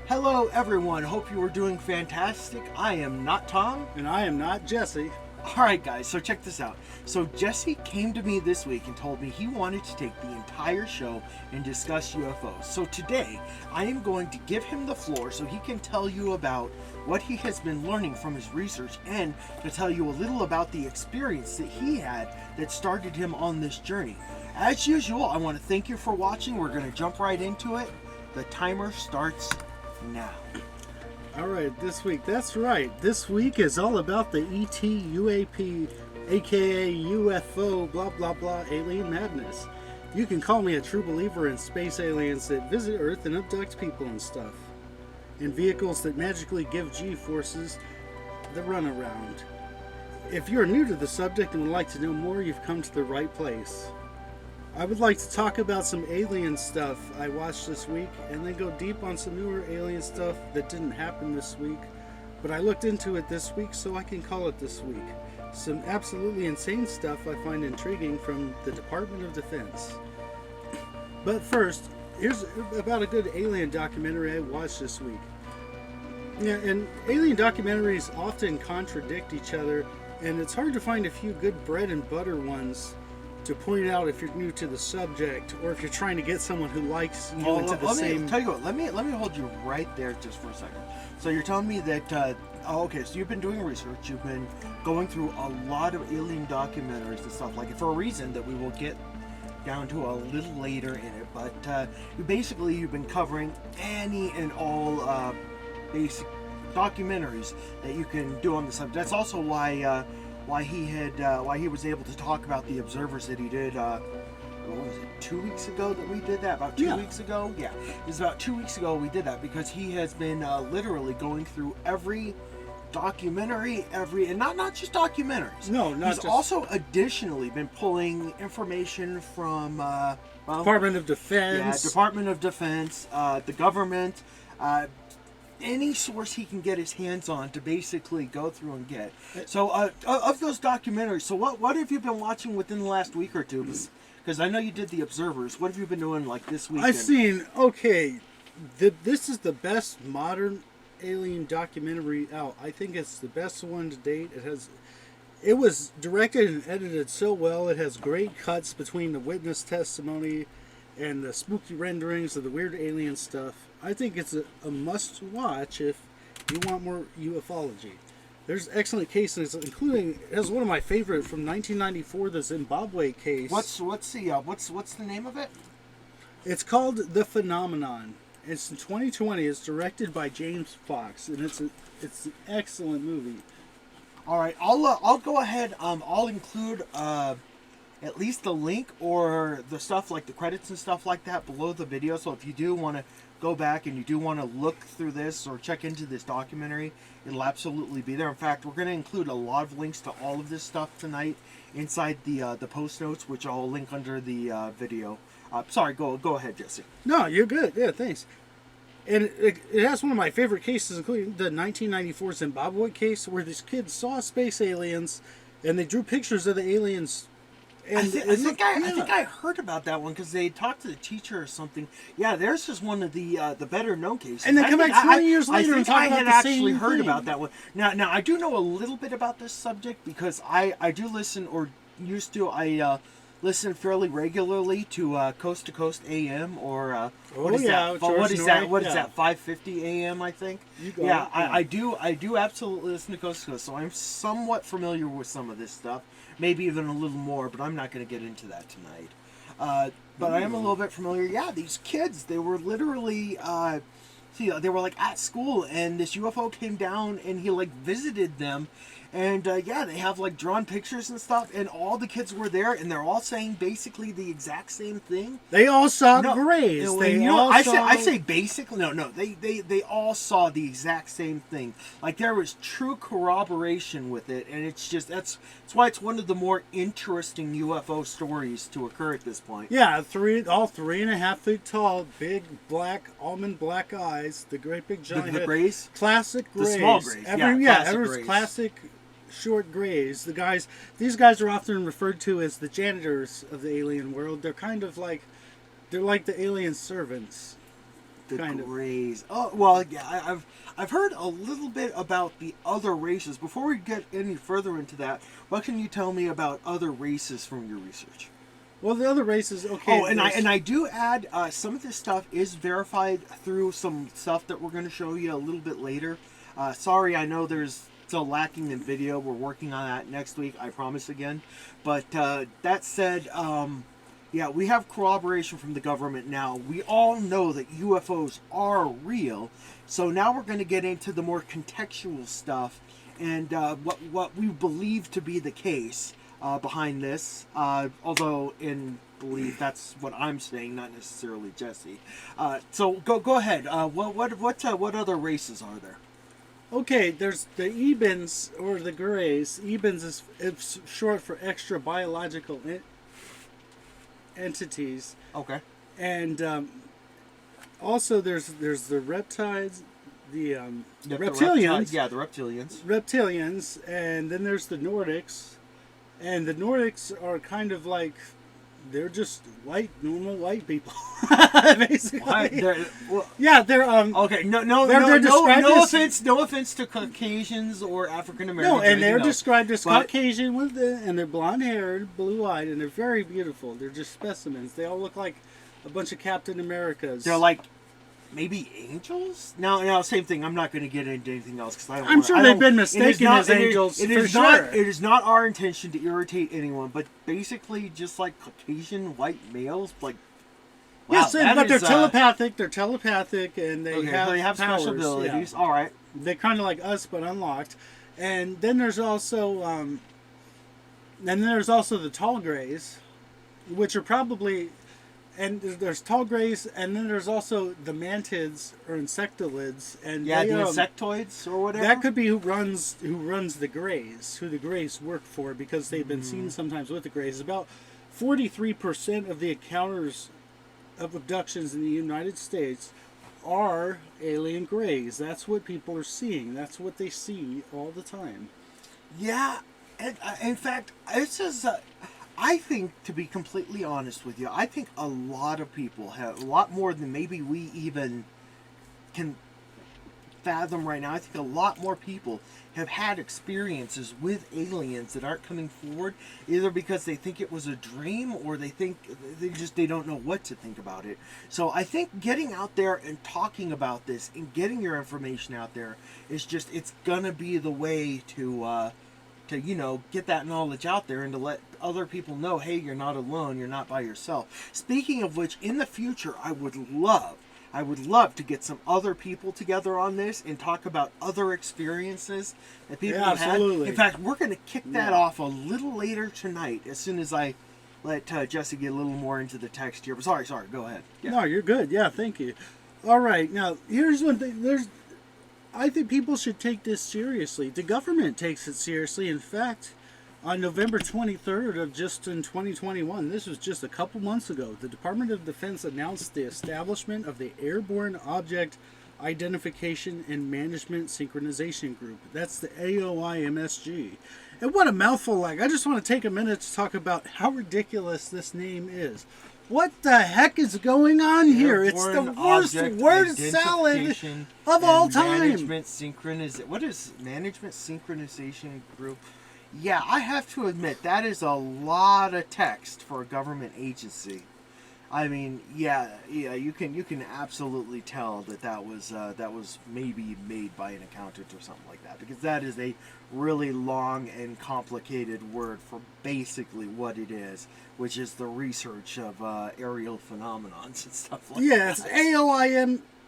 Hello everyone, hope you are doing fantastic. I am not Tom. And I am not Jesse. Alright guys, so check this out. So Jesse came to me this week and told me he wanted to take the entire show and discuss UFOs. So today, I am going to give him the floor so he can tell you about what he has been learning from his research and to tell you a little about the experience that he had that started him on this journey. As usual, I want to thank you for watching. We're going to jump right into it. The timer starts now. Alright, that's right. This week is all about the ET, UAP, aka UFO, blah blah blah, alien madness. You can call me a true believer in space aliens that visit Earth and abduct people and stuff. In vehicles that magically give G-forces the runaround. If you're new to the subject and would like to know more, you've come to the right place. I would like to talk about some alien stuff I watched this week and then go deep on some newer alien stuff that didn't happen this week, but I looked into it this week so I can call it this week. Some absolutely insane stuff I find intriguing from the Department of Defense. But first, here's about a good alien documentary I watched this week. Yeah, and alien documentaries often contradict each other, and it's hard to find a few good bread and butter ones to point out if you're new to the subject or if you're trying to get someone who likes you into the same. Tell you what, let me hold you right there just for a second. So you're telling me that okay, so you've been doing research, you've been going through a lot of alien documentaries and stuff like it for a reason that we will get down to a little later in it, but you've been covering any and all basic documentaries that you can do on the subject. That's also why he was able to talk about the observers that he did. What was it? 2 weeks ago that we did that. About 2 weeks ago. Yeah, it was about 2 weeks ago we did that because he has been literally going through every documentary, and not just documentaries. No, not He's just. also additionally been pulling information from Department of Defense. Yeah, Department of Defense, the government. Any source he can get his hands on to basically go through and get. So, of those documentaries, so what have you been watching within the last week or two? Because I know you did the Observers. What have you been doing like this weekend? I've seen, this is the best modern alien documentary out. I think it's the best one to date. It was directed and edited so well. It has great cuts between the witness testimony and the spooky renderings of the weird alien stuff. I think it's a must-watch if you want more ufology. There's excellent cases, including it has one of my favorite from 1994, the Zimbabwe case. What's the name of it? It's called The Phenomenon. It's in 2020. It's directed by James Fox, and it's an excellent movie. All right, I'll go ahead. I'll include at least the link or the stuff like the credits and stuff like that below the video. So if you do want to go back and you do want to look through this or check into this documentary, it'll absolutely be there. In fact, we're going to include a lot of links to all of this stuff tonight inside the post notes, which I'll link under the video. Sorry, go ahead, Jesse. No, you're good. Yeah, thanks. And it has one of my favorite cases, including the 1994 Zimbabwe case, where these kids saw space aliens and they drew pictures of the aliens. And I think I heard about that one because they talked to the teacher or something. Yeah, theirs is one of the better known cases. And they come back 20 years later and talk about the same thing. I had actually heard about that one. Now I do know a little bit about this subject because I do listen, or used to. I listen fairly regularly to Coast to Coast AM or what is that? What is that? 550 AM, I think. I do absolutely listen to Coast to Coast, so I'm somewhat familiar with some of this stuff. Maybe even a little more, but I'm not going to get into that tonight. But I am a little bit familiar. Yeah, these kids, they were literally, they were like at school, and this UFO came down, and he like visited them. And they have like drawn pictures and stuff, and all the kids were there, and they're all saying basically the exact same thing. They all saw grays. I say basically no. They all saw the exact same thing. Like there was true corroboration with it, and it's just that's why it's one of the more interesting UFO stories to occur at this point. Yeah, all 3.5 feet tall, big black almond black eyes, the great big giant the grays, classic grays, the small grays, everyone's classic. Short grays. These guys are often referred to as the janitors of the alien world. They're kind of like, they're like the alien servants. The kind of. Greys. Oh well, yeah. I've heard a little bit about the other races. Before we get any further into that, what can you tell me about other races from your research? Well, the other races, okay. Oh, and I do add some of this stuff is verified through some stuff that we're going to show you a little bit later. Sorry, I know there's still lacking in video. We're working on that next week, I promise again. But that said, yeah, we have corroboration from the government now. We all know that UFOs are real. So now we're going to get into the more contextual stuff and what we believe to be the case behind this. Although in belief, that's what I'm saying, not necessarily Jesse. So go ahead. What other races are there? Okay, there's the Ebens or the Greys. Ebens is it's short for extra biological entities. Okay. And also there's the reptiles, the Yep, reptilians. the reptilians. Reptilians, and then there's the Nordics. And the Nordics are kind of like, they're just normal white people, basically. Yeah, they're okay. No offense to Caucasians or African Americans. No, and they're described as Caucasian and they're blonde-haired, blue-eyed, and they're very beautiful. They're just specimens. They all look like a bunch of Captain Americas. They're like maybe angels. No, same thing. I'm not going to get into anything else because I'm sure they've been mistaken as angels. It is not our intention to irritate anyone, but basically just like Caucasian white males, like. Wow, yes, but they're telepathic. They're telepathic, and they have powers, special abilities. Yeah. All right, they're kind of like us, but unlocked. And then there's also, the tall grays, which are probably, and there's tall grays, and then there's also the mantids or insectolids, and the insectoids or whatever. That could be who runs the grays, who the grays work for, because they've been seen sometimes with the grays. About 43% of the encounters of abductions in the United States are alien grays. That's what people are seeing. That's what they see all the time. Yeah, and in fact, this is. I think, to be completely honest with you, I think a lot of people have a lot more than maybe we even can fathom right now. I think a lot more people have had experiences with aliens that aren't coming forward, either because they think it was a dream or they think they don't know what to think about it. So I think getting out there and talking about this and getting your information out there is just, it's gonna be the way to get that knowledge out there and to let other people know, hey, you're not alone, you're not by yourself. Speaking of which, in the future, I would love to get some other people together on this and talk about other experiences that people have had. In fact, we're going to kick that off a little later tonight, as soon as I let Jesse get a little more into the text here. But sorry, go ahead. Yeah. No, you're good. Yeah, thank you. All right, now, here's one thing. I think people should take this seriously. The government takes it seriously. In fact, on November 23rd of just in 2021, this was just a couple months ago, the Department of Defense announced the establishment of the Airborne Object Identification and Management Synchronization Group. That's the AOIMSG. And what a mouthful. I just want to take a minute to talk about how ridiculous this name is. What the heck is going on here? It's the worst word salad of all time. What is management synchronization group? Yeah, I have to admit that is a lot of text for a government agency. I mean, yeah, you can absolutely tell that was maybe made by an accountant or something like that, because that is a really long and complicated word for basically what it is, which is the research of aerial phenomenons and stuff like that. Yes,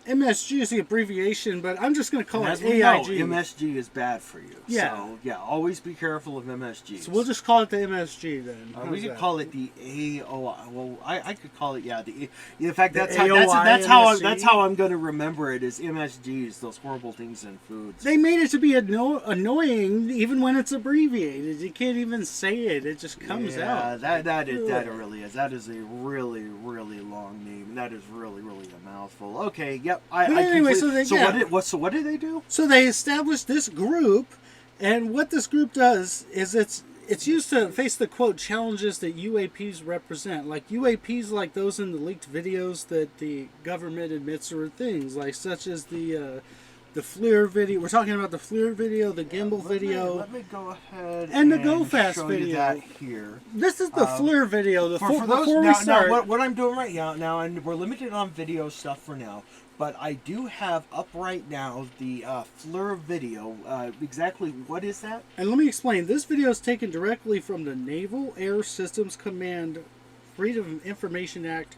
MSG is the abbreviation, but I'm just going to call it AIG. MSG is bad for you. Yeah. So, yeah, always be careful of MSG. So we'll just call it the MSG then. We could call it the AOI. Well, I could call it, in fact, that's how I'm going to remember it, is MSGs, those horrible things in foods. They made it to be annoying even when it's abbreviated. You can't even say it. It just comes out. Yeah, that really is. That is a really, really long name. That is really, really a mouthful. Okay, yep. What did they do? So they established this group, and what this group does is It's used to face the, quote, challenges that UAPs represent. Like UAPs like those in the leaked videos that the government admits are things, like such as the FLIR video. We're talking about the FLIR video, the gimbal video. Let me go ahead and the Go Fast show video. You that here. This is the FLIR video. For those, before we start, what I'm doing right now, and we're limited on video stuff for now, but I do have up right now the FLIR video. Exactly what is that? And let me explain. This video is taken directly from the Naval Air Systems Command Freedom of Information Act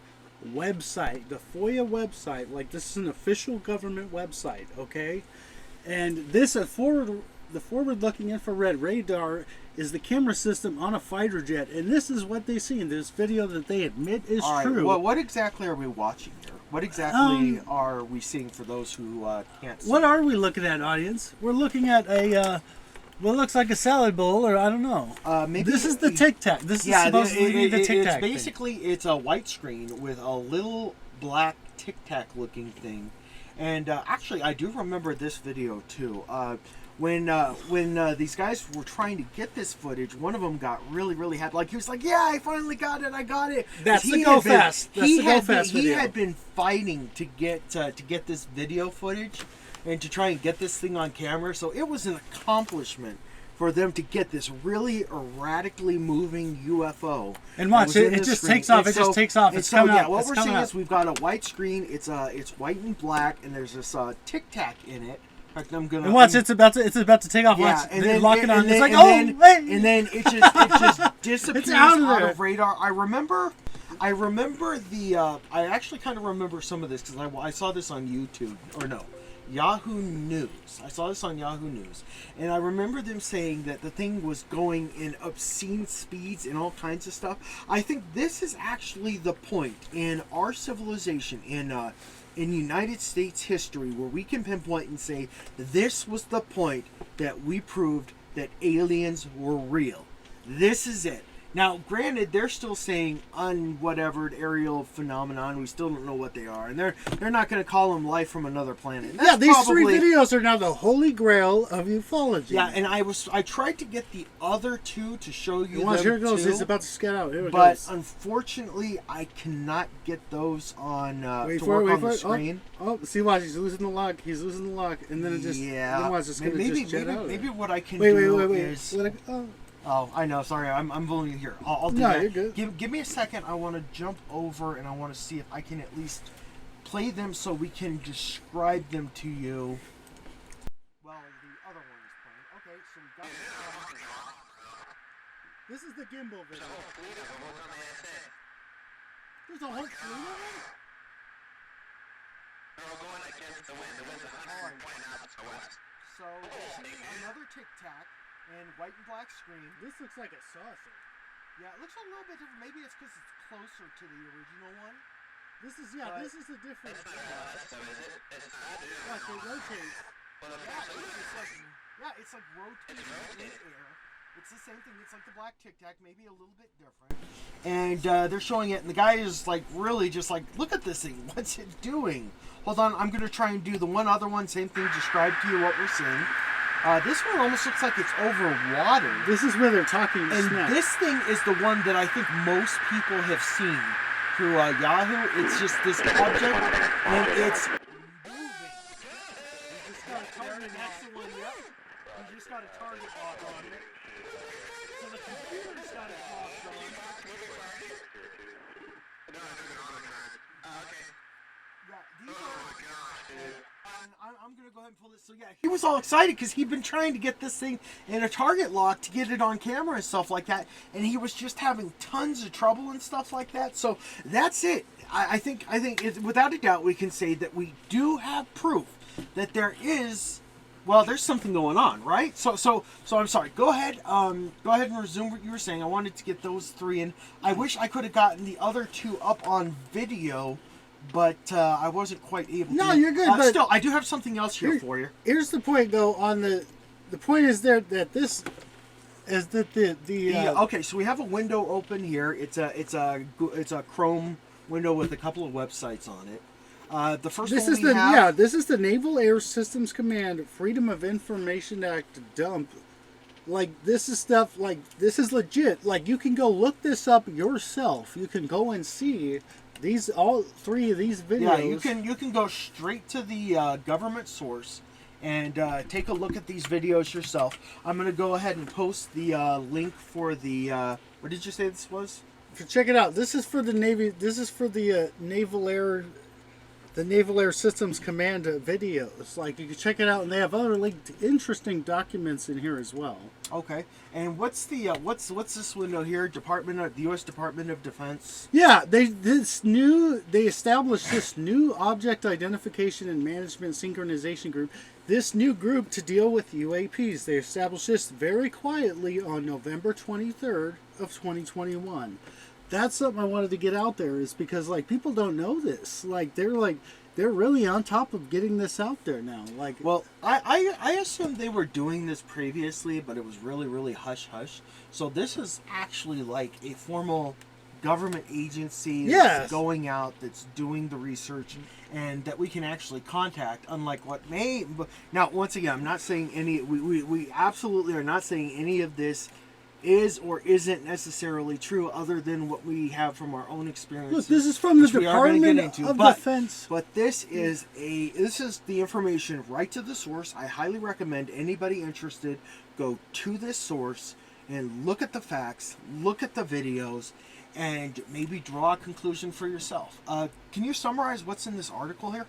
website, the FOIA website. Like, this is an official government website, okay? And this the forward-looking infrared radar is the camera system on a fighter jet, and this is what they see in this video that they admit is true. Well, what exactly are we watching here? What exactly are we seeing for those who can't see? What are we looking at, audience? We're looking at a what looks like a salad bowl, or I don't know. Maybe this is the Tic Tac. This is supposedly the Tic Tac. It's a white screen with a little black Tic Tac looking thing, and actually I do remember this video too. When these guys were trying to get this footage, one of them got really happy. Like, he was like, "Yeah, I finally got it! I got it!" That's the Go Fast. That's the Go Fast video. He had been fighting to get this video footage and to try and get this thing on camera. So it was an accomplishment for them to get this really erratically moving UFO. And watch it! It just takes off. It just takes off. It's coming up. What we're seeing is we've got a white screen. It's white and black, and there's this Tic Tac in it. And watch, it's about to take off. Yeah, Watch, and then lock it on. It's like, and then it just disappears out of radar. I remember the. I actually kind of remember some of this because I saw this on YouTube, or no, Yahoo News. I saw this on Yahoo News, and I remember them saying that the thing was going in obscene speeds and all kinds of stuff. I think this is actually the point in our civilization in United States history where we can pinpoint and say this was the point that we proved that aliens were real. This is it. Now, granted, they're still saying unwhatevered aerial phenomenon. We still don't know what they are, and they're not going to call them life from another planet. Yeah, these three videos are now the holy grail of ufology. Yeah, and I tried to get the other two to show you. Watch, them here it goes. too, It's about to scat out. Here it but goes. unfortunately, I cannot get those on wait to for work it, on the screen. Oh, see, watch, he's losing the lock. He's losing the lock, and then it just then watch, it's going to just jet out. Maybe what I can do is. Oh, I know. Sorry, I'm bullying you here. I'll do no, that. You're good. Give me a second. I want to jump over and I want to see if I can at least play them so we can describe them to you. Well, the other one is playing. Okay, so we got. This is the gimbal video. There's a whole fleet of them? They're all going against the wind. The wind's 100 pointing out to the west. So we're seeing another Tic Tac. And white and black screen. This looks like a saucer. Yeah, it looks a little bit different. Maybe it's because it's closer to the original one. This is this is a different. It's not us, though, is it? It's not. Watch, it rotates. It's like rotating in air. It's the same thing. It's like the black Tic Tac, maybe a little bit different. And they're showing it, and the guy is like really just like, look at this thing. What's it doing? Hold on, I'm gonna try and do the one other one. Same thing. Describe to you what we're seeing. This one almost looks like it's over water. This is where they're talking and snap. This thing is the one that I think most people have seen through Yahoo. It's just this object, and it's moving. You just got a target next to one, yep. You just got a target lock on it. So the computer's got it locked on. Yeah, these are... I'm going to go ahead and pull this. So, yeah, he was all excited because he'd been trying to get this thing in a target lock to get it on camera and stuff like that. And he was just having tons of trouble and stuff like that. So, that's it. I think without a doubt, we can say that we do have proof that there is, well, there's something going on, right? So I'm sorry. Go ahead and resume what you were saying. I wanted to get those three in. I wish I could have gotten the other two up on video, but I wasn't quite able to. No, you're good. But still, I do have something else here for you. Here's the point, though. On the point is there that this is that okay. So we have a window open here. It's a Chrome window with a couple of websites on it. The first this one is we have. This is the Naval Air Systems Command Freedom of Information Act dump Like, this is stuff, like, this is legit. Like, you can go look this up yourself. You can go and see all three of these videos. Yeah, you can go straight to the government source and take a look at these videos yourself. I'm going to go ahead and post the link for the, what did you say this was? Check it out. This is for the Navy. This is for the Naval Air Systems Command videos. Like, you can check it out, and they have other linked interesting documents in here as well. Okay. And what's the what's this window here? The U.S. Department of Defense. Yeah, they established this new object identification and management synchronization group. This new group to deal with UAPs. They established this very quietly on November 23rd of 2021. That's something I wanted to get out there, is because, like, people don't know this. They're really on top of getting this out there now. Like, well, I assumed they were doing this previously, but it was really, really hush hush. So this is actually like a formal government agency that's going out, that's doing the research, and that we can actually contact. Unlike what may now, once again, I'm not saying any. We absolutely are not saying any of this is or isn't necessarily true, other than what we have from our own experiences. Look, this is from the Department of Defense. But this is the information right to the source. I highly recommend anybody interested go to this source and look at the facts, look at the videos, and maybe draw a conclusion for yourself. Can you summarize what's in this article here?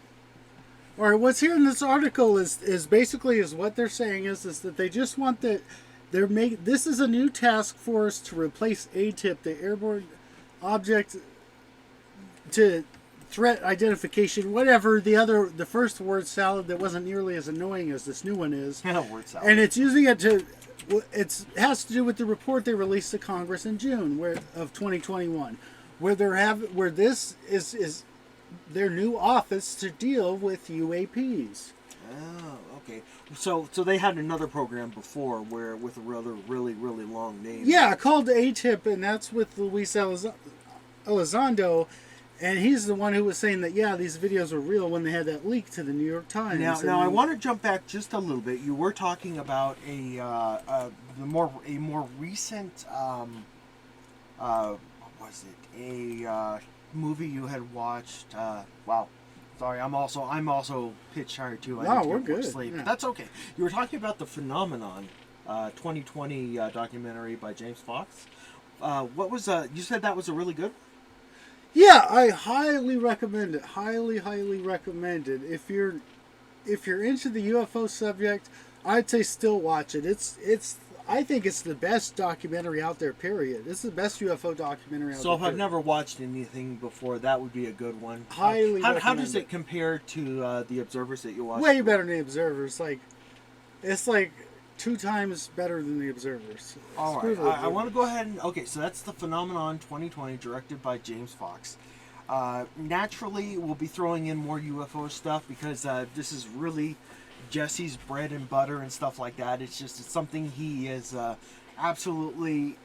All right, what's here in this article is basically what they're saying is that they just want that. This is a new task force to replace ATIP, the Airborne Object to Threat Identification, whatever the first word salad that wasn't nearly as annoying as this new one is. Word salad. And it's using it to. It has to do with the report they released to Congress in June of 2021, where this is their new office to deal with UAPs. Oh, okay. So they had another program before with a rather really, really long name. Yeah, called ATIP, and that's with Luis Elizondo, and he's the one who was saying that, yeah, these videos were real when they had that leak to the New York Times. Now I want to jump back just a little bit. You were talking about a more recent what was it? A movie you had watched. Wow. Sorry, I'm also pitch tired too. No, we're good. Sleep, yeah. But that's okay. You were talking about the Phenomenon 2020 documentary by James Fox. What was you said that was a really good? Yeah, I highly recommend it. Highly recommend it. If you're into the UFO subject, I'd say still watch it. I think it's the best documentary out there, period. It's the best UFO documentary out there. So if I've never watched anything before, that would be a good one. Highly recommend How does it compare to the Observers that you watched? Way better than the Observers. It's like 2 times better than the Observers. All right. I want to go ahead and... Okay, so that's the Phenomenon 2020, directed by James Fox. Naturally, we'll be throwing in more UFO stuff because this is really Jesse's bread and butter and stuff like that. It's something he is absolutely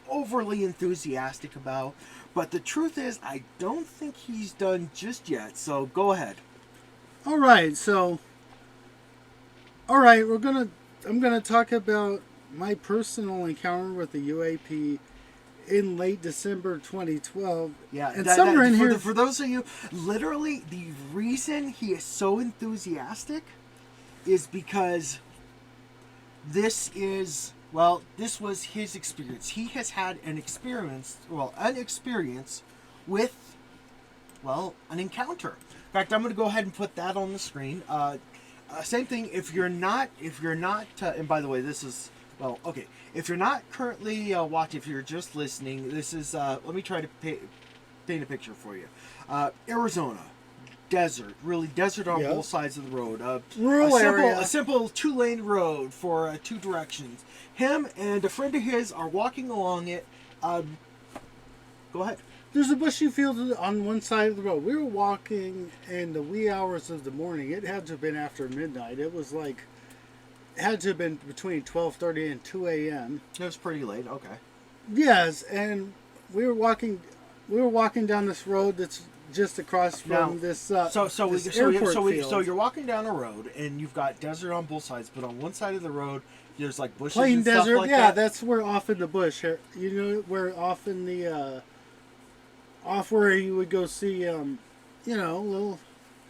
overly enthusiastic about. But the truth is, I don't think he's done just yet. So go ahead. All right. I'm gonna talk about my personal encounter with the UAP in late December 2012. Yeah, and somewhere in here, for those of you, literally the reason he is so enthusiastic is because this was his experience. He has had an experience with, an encounter. In fact, I'm going to go ahead and put that on the screen. Same thing. If you're not, and by the way, this is okay. If you're not currently watching, if you're just listening, this is. Let me try to paint a picture for you. Arizona. Desert, really desert on both sides of the road. Rural area. A simple 2-lane road for 2 directions. Him and a friend of his are walking along it. Go ahead. There's a bushy field on one side of the road. We were walking in the wee hours of the morning. It had to have been after midnight. It had to have been between 12:30 and 2 a.m. It was pretty late. Okay. Yes, and we were walking down this road just across from Now, this So airport field. so you're walking down a road and you've got desert on both sides, but on one side of the road there's like bushes plain and desert, stuff like yeah, that. that's where off in the bush. You know, where off in the off where you would go see little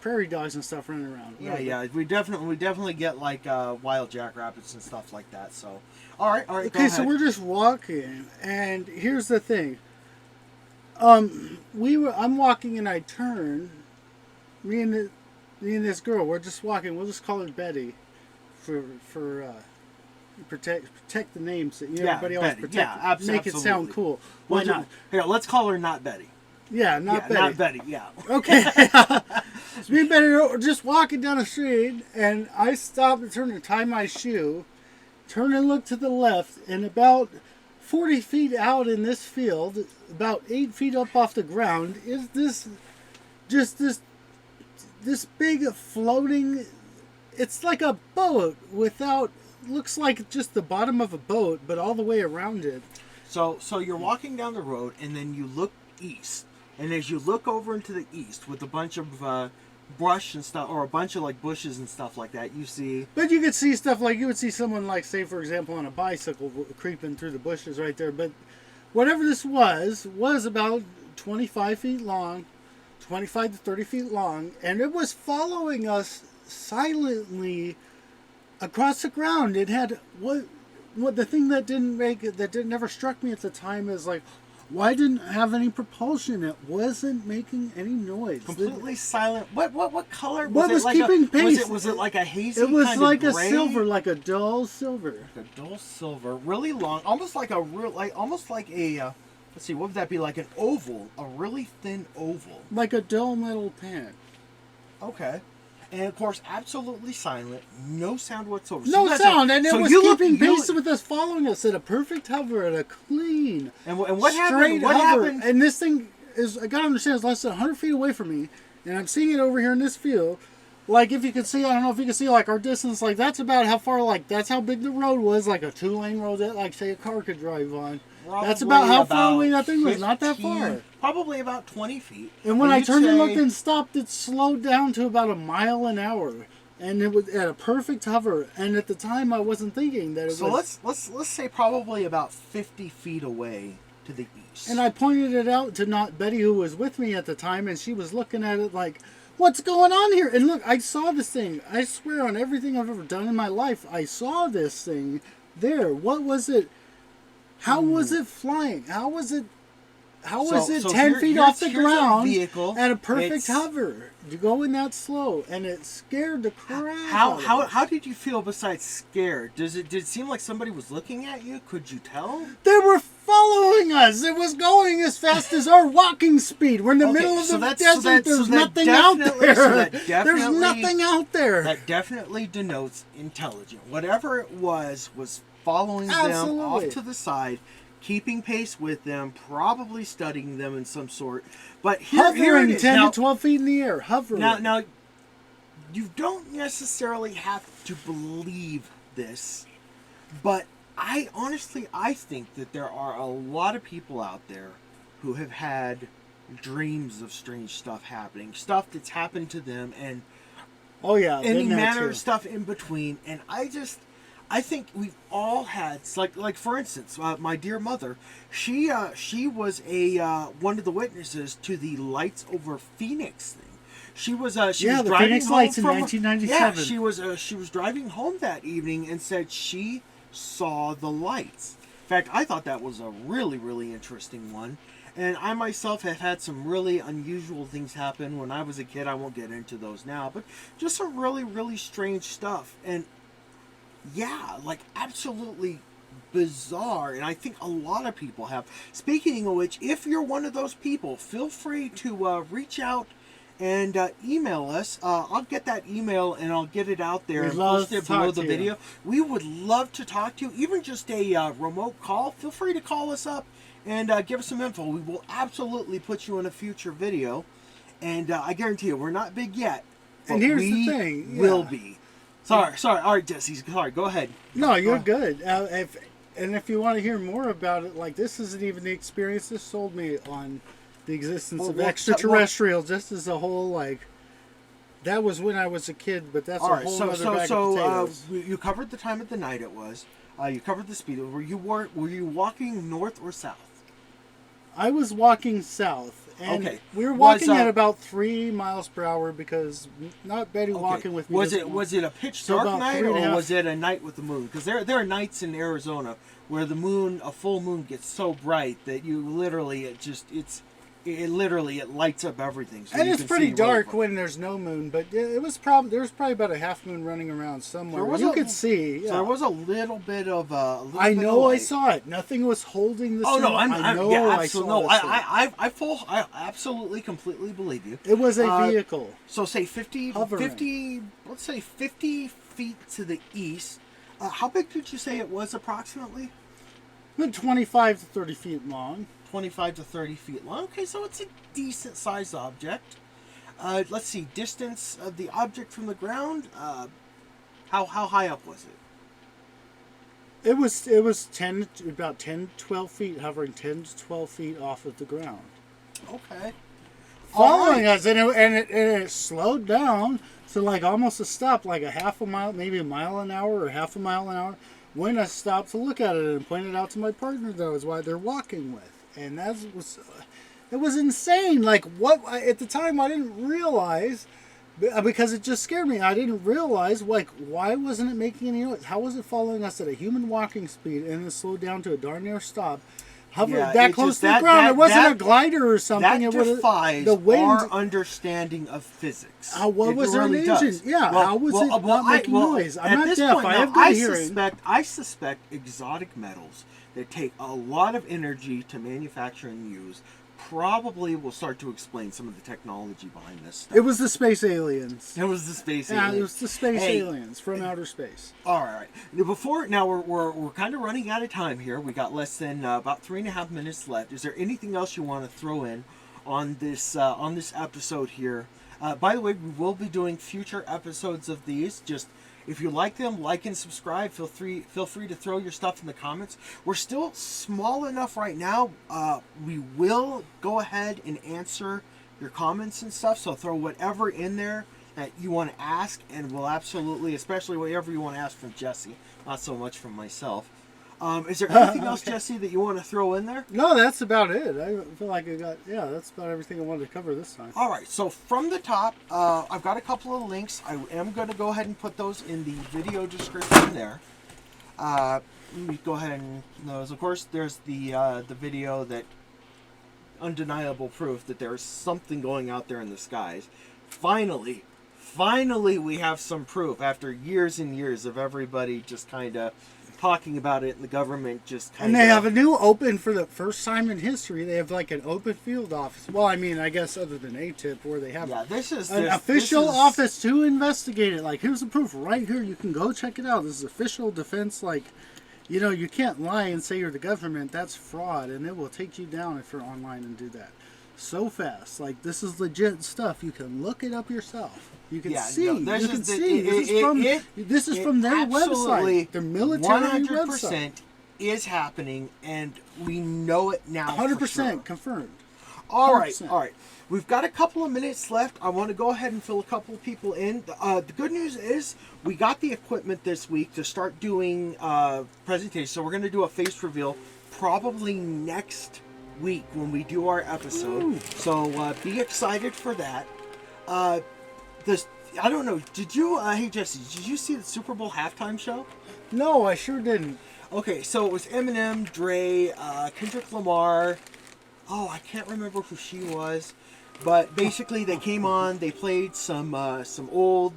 prairie dogs and stuff running around. Yeah. We definitely get like wild jackrabbits and stuff like that. So, all right. Okay, so we're just walking, and here's the thing. I'm walking and I turn. Me and this girl, we're just walking. We'll just call her Betty, for protect the names that everybody always Betty. protect. Yeah, make it sound cool. Why not? Here, let's call her not Betty. Yeah, not Betty. Not Betty. Yeah. Okay. So me and Betty are just walking down the street, and I stop and turn to tie my shoe, turn and look to the left, and about 40 feet out in this field, about 8 feet up off the ground, is this big floating. It's like a boat looks like just the bottom of a boat, but all the way around it. So you're walking down the road, and then you look east. And as you look over into the east with a bunch of brush and stuff, or a bunch of like bushes and stuff like that, you see. But you could see stuff like you would see someone like, say, for example, on a bicycle creeping through the bushes right there. But whatever this was about 25 feet long, 25 to 30 feet long, and it was following us silently across the ground. It had what the thing that never struck me at the time is like, why didn't it have any propulsion? It wasn't making any noise. Completely silent. What color was what it? was Like keeping pace? Was it like a hazy? It was kind like of a gray? silver, like a dull silver. Like a dull silver, really long, almost like a let's see, what would that be? Like an oval, a really thin oval. Like a dull metal pan. Okay. And of course, absolutely silent, no sound whatsoever. No sound, and it was keeping pace with us, following us at a perfect hover, at a clean, and what happened? straight What hover. happened? And this thing is, I gotta understand, it's less than 100 feet away from me, and I'm seeing it over here in this field. Like, if you could see, I don't know if you can see, like, our distance, like, that's about how far, like, that's how big the road was, like a 2-lane road that, like, say, a car could drive on. That's about how far away that thing was, not that far. Probably about 20 feet. And when I turned and looked and stopped, it slowed down to about a mile an hour. And it was at a perfect hover. And at the time, I wasn't thinking that it was... So let's say probably about 50 feet away to the east. And I pointed it out to not Betty, who was with me at the time, and she was looking at it like, what's going on here? And look, I saw this thing. I swear on everything I've ever done in my life, I saw this thing there. What was it? How was it flying? How was it 10 feet off the ground at a perfect hover? You go in that slow, and it scared the crap out of us. How did you feel besides scared? Did it seem like somebody was looking at you? Could you tell? They were following us. It was going as fast as our walking speed. We're in the middle of the desert. There's nothing out there. There's nothing out there. That definitely denotes intelligent. Whatever it was following them off to the side, keeping pace with them, probably studying them in some sort. But here it is. 10 to 12 feet in the air, hovering. Now, you don't necessarily have to believe this, but I think that there are a lot of people out there who have had dreams of strange stuff happening, stuff that's happened to them, and any manner of stuff in between. And I think we've all had, like for instance, my dear mother, she was one of the witnesses to the lights over Phoenix thing. She was the driving Phoenix home lights in from 1997. Yeah, she was driving home that evening and said she saw the lights. In fact, I thought that was a really, really interesting one. And I myself have had some really unusual things happen when I was a kid. I won't get into those now, but just some really, really strange stuff. And yeah, like absolutely bizarre, and I think a lot of people have. Speaking of which, if you're one of those people, feel free to reach out and email us. I'll get that email and I'll get it out there and post it below the video. We would love to talk to you, even just a remote call. Feel free to call us up and give us some info. We will absolutely put you in a future video, and I guarantee you, we're not big yet, but and here's the thing, will be. Sorry. All right, Jesse. Sorry. Go ahead. No, you're good. If you want to hear more about it, like this isn't even the experience. This sold me on the existence Well, of well, extraterrestrial just as a whole, like, that was when I was a kid, but that's All a right, whole other bag of potatoes. you covered the time of the night it was. You covered the speed. Were you walking north or south? I was walking south, and Okay. we were walking Was, at about 3 miles per hour because not Betty walking with me. Was doesn't it a pitch So dark about night, 3.5 or was it a night with the moon? Because there are nights in Arizona where a full moon gets so bright that you literally it lights up everything. So And you it's can pretty see dark really when there's no moon, but there was probably about a half moon running around somewhere. You could see. So Yeah. there was a little bit of I know I saw it. Nothing was holding the Oh sun. no! I know yeah, I absolutely. saw No, the sun. I absolutely, completely believe you. It was a vehicle. So say 50, Hovering. let's say 50 feet to the east. How big did you say it was approximately? About 25 to 30 feet long. 25 to 30 feet long. Okay, so it's a decent sized object. Let's see, distance of the object from the ground. How high up was it? It was about 10 to 12 feet, hovering 10 to 12 feet off of the ground. Okay. Following us, and it slowed down to like almost a stop, like a half a mile, maybe a mile an hour or half a mile an hour. When I stopped to look at it and pointed out to my partner that was why they're walking with. And it was insane. Like, at the time I didn't realize, because it just scared me. I didn't realize, like, why wasn't it making any noise? How was it following us at a human walking speed and then slowed down to a darn near stop? Hovered that close to the ground. It wasn't a glider or something. That it defies the wind. our understanding of physics. What was there really an engine? does. Yeah, how was it not making noise? I'm not deaf. I have good hearing. I suspect exotic metals that take a lot of energy to manufacture and use probably will start to explain some of the technology behind this stuff. It was the space aliens. It was the space Yeah, aliens. it was the space aliens from outer space. All right. Now we're kind of running out of time here. We got less than about 3.5 minutes left. Is there anything else you want to throw in on this episode here? By the way, we will be doing future episodes of these. Just if you like them, like and subscribe. Feel free to throw your stuff in the comments. We're still small enough right now. We will go ahead and answer your comments and stuff. So throw whatever in there that you want to ask, and we'll absolutely, especially whatever you want to ask from Jesse, not so much from myself. Is there anything else, Jesse, that you want to throw in there? No, that's about it. I feel like that's about everything I wanted to cover this time. All right, so from the top, I've got a couple of links. I am going to go ahead and put those in the video description there. Let me go ahead and those. Of course, there's the video that undeniable proof that there's something going out there in the skies. Finally, we have some proof after years and years of everybody just kind of talking about it, and the government just kind of... And they have a new open, for the first time in history, they have like an open field office. Well, I mean, I guess other than ATIP, where they have an official office to investigate it. Like, here's the proof right here. You can go check it out. This is official defense. Like, you can't lie and say you're the government. That's fraud, and it will take you down if you're online and do that. So fast. Like, this is legit stuff. You can look it up yourself. You can see. This is from their website. Their military 100% website. Is happening, and we know it now. 100% confirmed. All right. We've got a couple of minutes left. I want to go ahead and fill a couple of people in. The good news is we got the equipment this week to start doing presentations. So we're going to do a face reveal probably next week when we do our episode. Ooh. So be excited for that. I don't know. Did you, hey Jesse, did you see the Super Bowl halftime show? No, I sure didn't. Okay, so it was Eminem, Dre, Kendrick Lamar. Oh, I can't remember who she was, but basically they came on. They played some older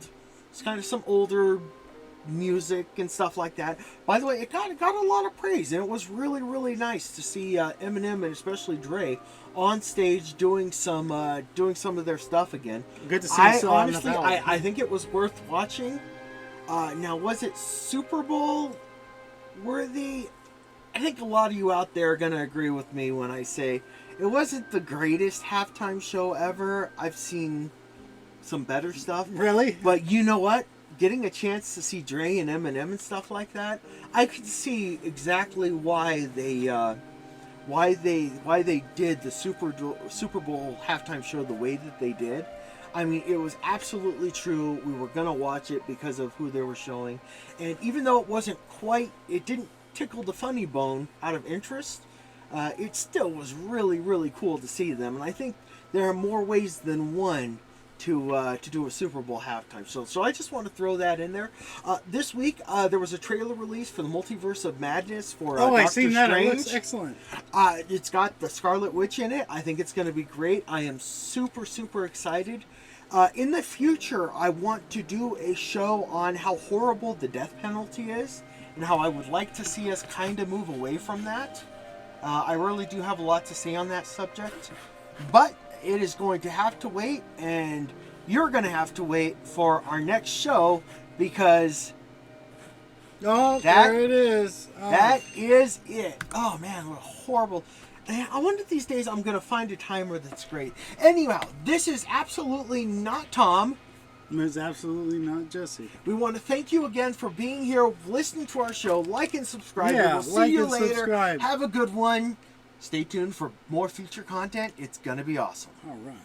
music and stuff like that. By the way, it got a lot of praise, and it was really, really nice to see Eminem and especially Dre on stage doing some of their stuff again. Good to see you on honestly, Naval. I think it was worth watching. Now, was it Super Bowl worthy? I think a lot of you out there are going to agree with me when I say it wasn't the greatest halftime show ever. I've seen some better stuff. Really? But you know what? Getting a chance to see Dre and Eminem and stuff like that, I could see exactly why why they did the Super Bowl halftime show the way that they did. I mean, it was absolutely true. We were gonna watch it because of who they were showing, and even though it didn't tickle the funny bone out of interest. It still was really, really cool to see them, and I think there are more ways than one to do a Super Bowl halftime show. So I just want to throw that in there. This week there was a trailer release for the Multiverse of Madness for I Doctor seen Strange. that. It looks excellent. It's got the Scarlet Witch in it. I think it's going to be great. I am super, super excited. In the future, I want to do a show on how horrible the death penalty is and how I would like to see us kind of move away from that. I really do have a lot to say on that subject, but it is going to have to wait, and you're going to have to wait for our next show because there it is. That is it. Oh man, what a horrible. I wonder if these days I'm going to find a timer that's great. Anyhow, this is absolutely not Tom. It's absolutely not Jesse. We want to thank you again for being here, listening to our show. Like and subscribe. Yeah, we'll see like you and later. subscribe. Have a good one. Stay tuned for more future content. It's going to be awesome. All right.